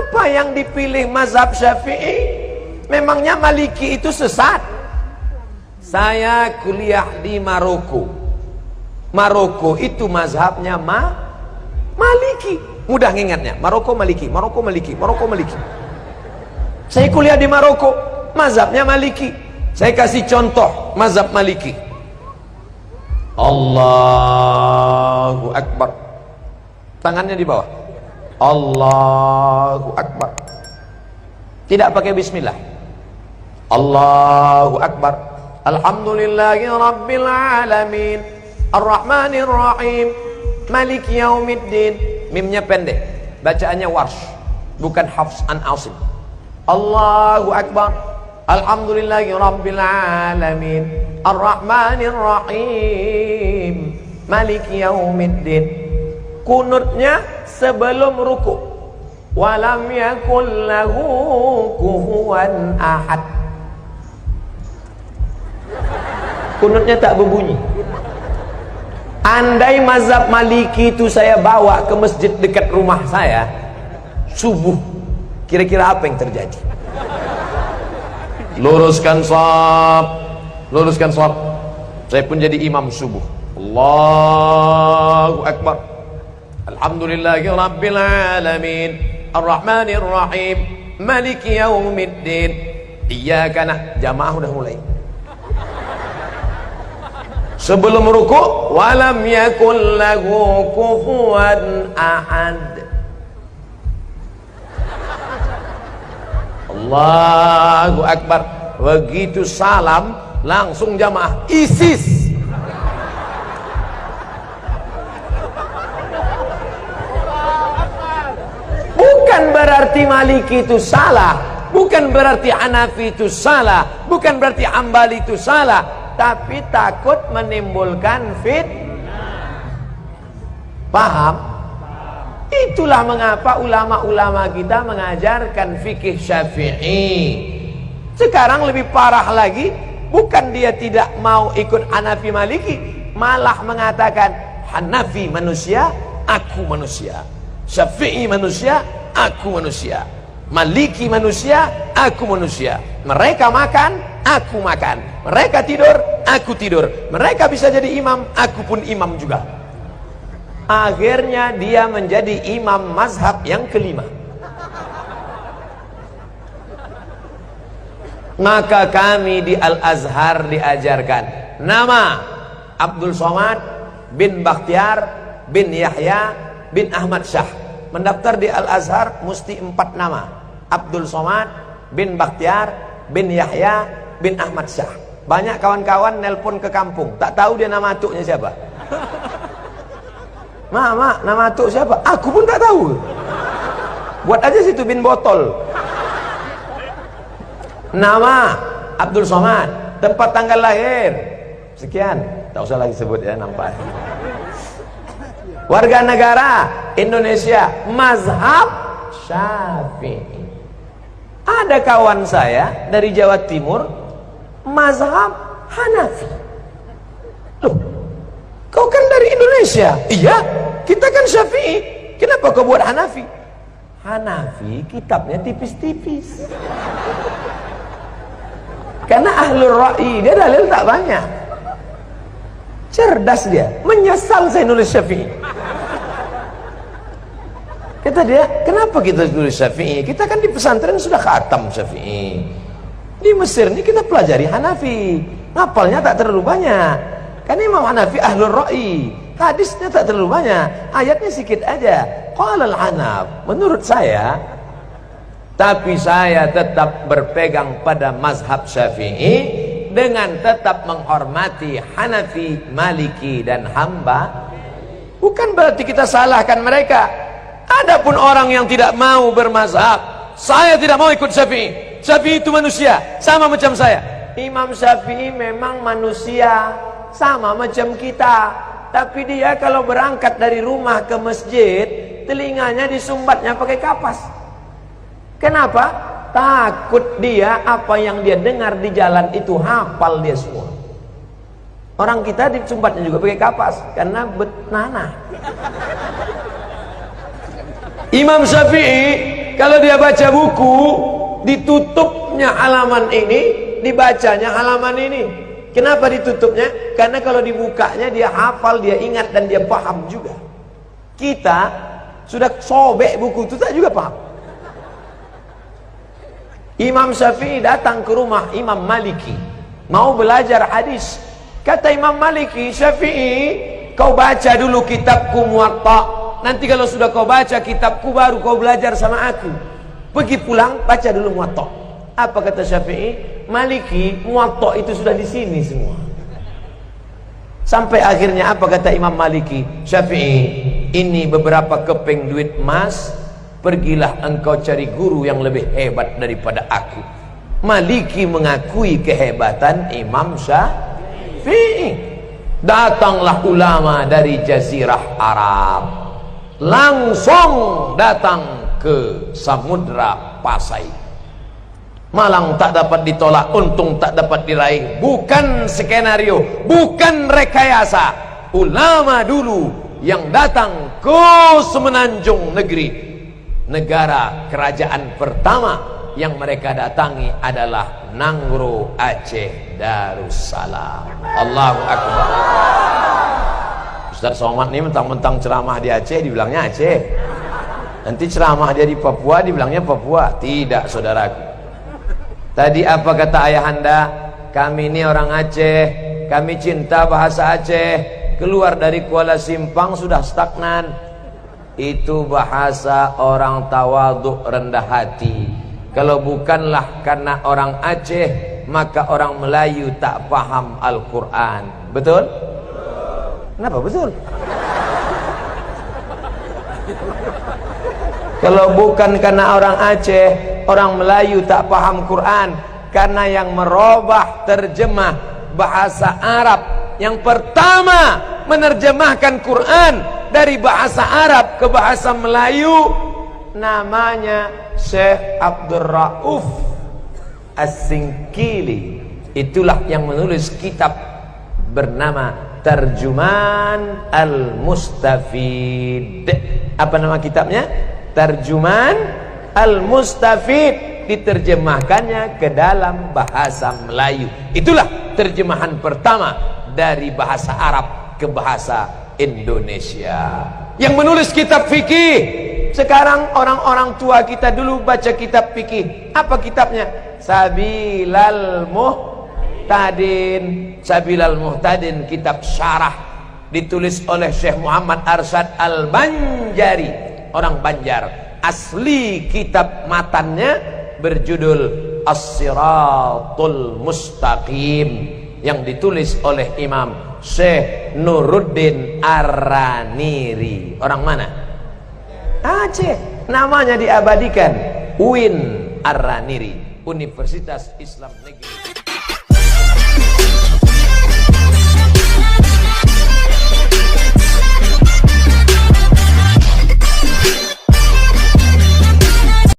Kenapa yang dipilih mazhab Syafi'i? Memangnya Maliki itu sesat? Saya kuliah di Maroko. Maroko itu mazhabnya Maliki. Mudah ngingatnya. Maroko Maliki, Maroko Maliki, Maroko Maliki. Saya kuliah di Maroko, mazhabnya Maliki. Saya kasih contoh mazhab Maliki. Allahu Akbar. Tangannya di bawah. Allahu Akbar. Tidak pakai bismillah. Allahu Akbar. Alhamdulillahi Rabbil Alamin, Ar-Rahmanir Rahim, Maliki Yaumiddin. Mimnya pendek, bacaannya warsh, bukan Hafs an Asim. Allahu Akbar. Alhamdulillahi Rabbil Alamin, Ar-Rahmanir Rahim, Maliki Yaumiddin. Kunutnya sebelum ruku. Walam yakul lahu kufuwan ahad. Kunutnya tak berbunyi. Andai mazhab Maliki itu saya bawa ke masjid dekat rumah saya subuh, kira-kira apa yang terjadi? Luruskan shaf, luruskan shaf. Saya pun jadi imam subuh. Allahu Akbar. Alhamdulillahi Rabbil Alamin, Ar-Rahmanir Rahim, Maliki Yaumiddin. Iyyaka na'budu. Jamaah udah mulai. Sebelum ruku, walam yakul lahu kufuwan ahad. Allahu Akbar. Begitu salam, langsung jamaah ISIS. Bukan berarti Maliki itu salah, bukan berarti Hanafi itu salah, bukan berarti Hambali itu salah, tapi takut menimbulkan paham? Itulah mengapa ulama-ulama kita mengajarkan fikih Syafi'i. Sekarang lebih parah lagi, bukan dia tidak mau ikut Hanafi Maliki, malah mengatakan Hanafi manusia, aku manusia. Syafi'i manusia, aku manusia. Maliki manusia, aku manusia. Mereka makan, aku makan. Mereka tidur, aku tidur. Mereka bisa jadi imam, aku pun imam juga. Akhirnya dia menjadi imam mazhab yang kelima. Maka kami di Al-Azhar diajarkan nama Abdul Somad bin Bakhtiar bin Yahya bin Ahmad Syah. Mendaftar di Al-Azhar mesti 4 nama. Abdul Somad bin Bakhtiar bin Yahya bin Ahmad Syah. Banyak kawan-kawan nelpon ke kampung, tak tahu dia nama atuknya siapa. Mak, nama atuk siapa? Aku pun tak tahu. Buat aja situ bin botol. Nama Abdul Somad, tempat tanggal lahir sekian, tak usah lagi sebut ya, nampak. Warga negara Indonesia, mazhab Syafi'i. Ada kawan saya dari Jawa Timur, mazhab Hanafi. Loh, kau kan dari Indonesia? Iya, kita kan Syafi'i. Kenapa kau buat Hanafi? Hanafi kitabnya tipis-tipis. Karena ahlul ra'i, dia dalil tak banyak. Cerdas dia, menyesal saya nulis Syafi'i. Kata dia, kenapa kita tulis Syafi'i? Kita kan di pesantren sudah khatam Syafi'i. Di Mesir ini kita pelajari Hanafi. Ngapalnya tak terlalu banyak. Karena Imam Hanafi ahlul ra'i. Hadisnya tak terlalu banyak. Ayatnya sedikit aja. Qala al-Hanaf. Menurut saya, tapi saya tetap berpegang pada mazhab Syafi'i dengan tetap menghormati Hanafi, Maliki dan Hamba. Bukan berarti kita salahkan mereka. Adapun orang yang tidak mau bermazhab, saya tidak mau ikut Syafi'i. Syafi'i itu manusia, sama macam saya. Imam Syafi'i memang manusia, sama macam kita. Tapi dia kalau berangkat dari rumah ke masjid, telinganya disumbatnya pakai kapas. Kenapa? Takut dia apa yang dia dengar di jalan itu hafal dia semua. Orang kita disumbatnya juga pakai kapas karena betnana. Imam Syafi'i kalau dia baca buku, ditutupnya halaman ini, dibacanya halaman ini. Kenapa ditutupnya? Karena kalau dibukanya dia hafal, dia ingat, dan dia paham juga. Kita sudah sobek buku itu tak juga paham. Imam Syafi'i datang ke rumah Imam Maliki, mau belajar hadis. Kata Imam Maliki, Syafi'i, kau baca dulu kitabku Muwatta. Nanti kalau sudah kau baca kitabku, baru kau belajar sama aku. Pergi pulang, baca dulu Muwatta. Apa kata Syafi'i? Maliki, Muwatta itu sudah di sini semua. Sampai akhirnya apa kata Imam Maliki? Syafi'i, ini beberapa keping duit emas, pergilah engkau cari guru yang lebih hebat daripada aku. Maliki mengakui kehebatan Imam Syafi'i. Datanglah ulama dari Jazirah Arab, langsung datang ke Samudra Pasai. Malang tak dapat ditolak, untung tak dapat diraih. Bukan skenario, bukan rekayasa. Ulama dulu yang datang ke Semenanjung Negeri, negara kerajaan pertama yang mereka datangi adalah Nangro Aceh Darussalam. Allahu Akbar. Ustaz Somad ini mentang-mentang ceramah di Aceh dibilangnya Aceh, nanti ceramah dia di Papua dibilangnya Papua. Tidak, saudaraku. Tadi apa kata ayahanda? Kami ini orang Aceh, kami cinta bahasa Aceh. Keluar dari Kuala Simpang sudah stagnan. Itu bahasa orang tawaduk, rendah hati. Kalau bukanlah karena orang Aceh, maka orang Melayu tak paham Al-Quran. Betul? Kenapa betul? Kalau bukan karena orang Aceh, orang Melayu tak paham Quran. Karena yang merubah terjemah bahasa Arab, yang pertama menerjemahkan Quran dari bahasa Arab ke bahasa Melayu, namanya Syekh Abdul Rauf As-Singkili. Itulah yang menulis kitab bernama Tarjuman Al-Mustafid. Apa nama kitabnya? Tarjuman Al-Mustafid. Diterjemahkannya ke dalam bahasa Melayu. Itulah terjemahan pertama dari bahasa Arab ke bahasa Indonesia. Yang menulis kitab fikih. Sekarang orang-orang tua kita dulu baca kitab fikih. Apa kitabnya? Sabilal Muhtadin. Sabilal Muhtadin, kitab syarah, ditulis oleh Syekh Muhammad Arsyad Al-Banjari, orang Banjar. Asli kitab matannya berjudul As-Siratul Mustaqim, yang ditulis oleh Imam Syekh Nuruddin Ar-Raniri. Orang mana? Aceh. Namanya diabadikan, UIN Ar-Raniri, Universitas Islam Negeri.